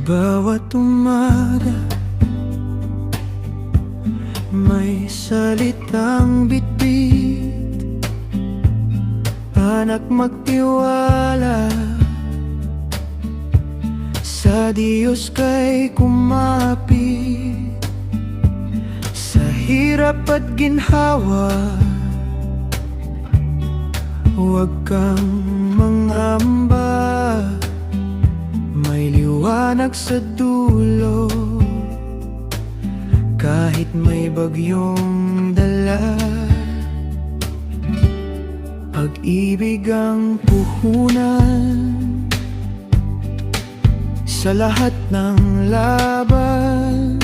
Bawat umaga may salitang bitbit, anak magtiwala sa Diyos kay kumapit. Sa hirap at ginhawa, huwag kang mangamba. May liwanag sa dulo, kahit may bagyong dala. Pag-ibig ang puhunan sa lahat ng laban.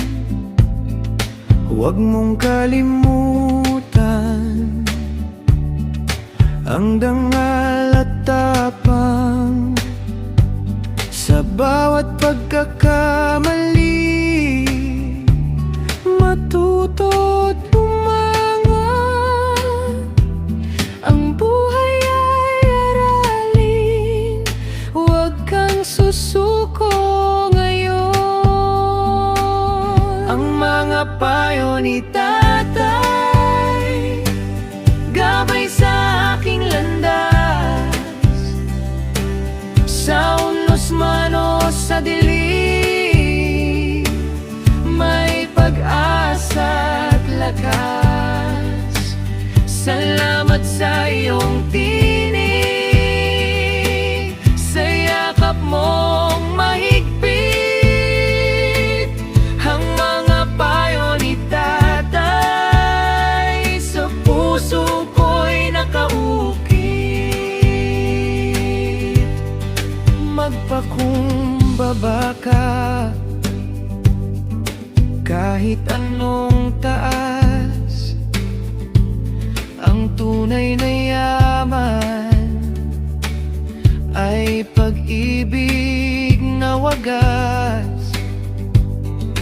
Huwag mong kalimutan ang dangal at tapang. Sa bawat pagkakamali, matuto't umangat. Ang buhay ay aralin, huwag kang susuko ngayon. Ang mga payo ni Tatay, gabay sa aking landas. Sa unos man o sa dilim, may pag-asa at lakas. Salamat sa iyong tinig, sa yakap mong mahigpit. Ang mga payo ni Tatay sa puso ko'y nakaukit. Magpakumbaba ka kahit anong taas. Ang tunay na yaman ay pag-ibig na wagas.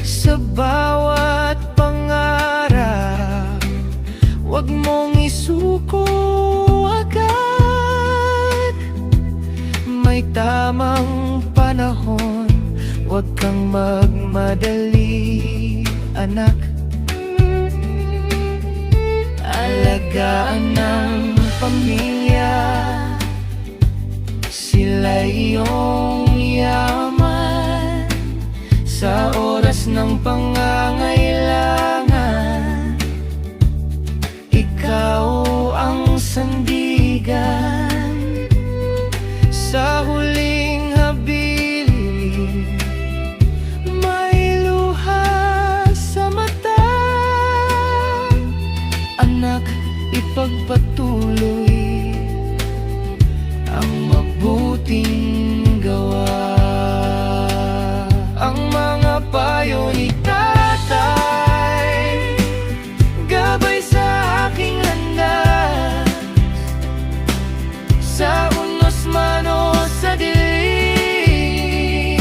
Sa bawat pangarap, huwag mong isuko agad. May tamang panahon, huwag kang magmadali, anak. Alagaan ng pamilya, sila iyong yaman. Sa oras ng pangangailangan, ikaw ang sandigan. Sa huling habilin, may luha sa mata. Anak, ipagpatuloy ang mabuting gawa. Ang mga payo ni Tatay, gabay sa aking landas. Sa unos man o sa dilim,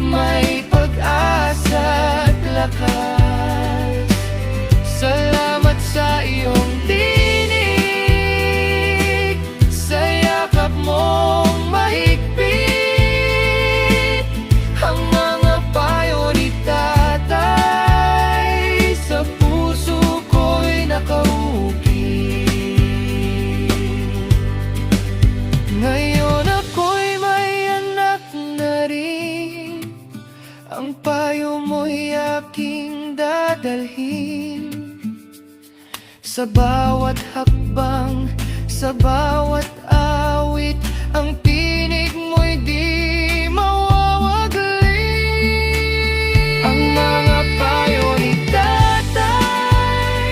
may pag-asa at lakas. Salamat sa iyong tinig, sa yakap mong mahigpit. Ang mga payo ni Tatay sa puso ko'y nakaukit. Ngayon ako'y may anak na rin, ang payo mo'y aking dadalhin. Sa bawat hakbang, sa bawat awit, ang tinig mo'y di mawawagli. Ang mga payo ni Tatay,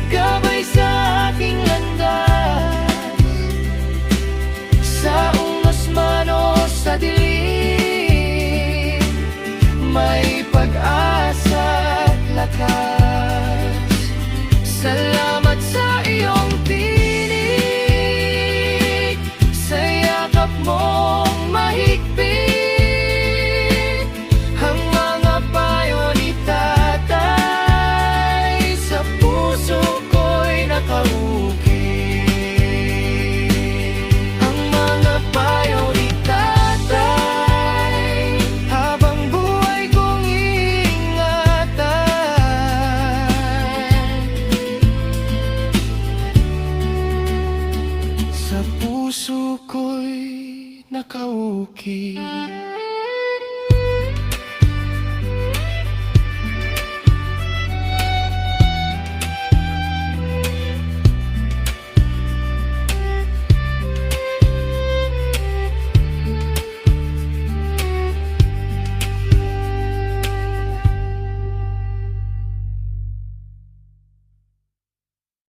gabay sa aking landas. Sa unos man o sa dilim, may pag-asa at lakas. Salamat sa iyong tinig, kauki.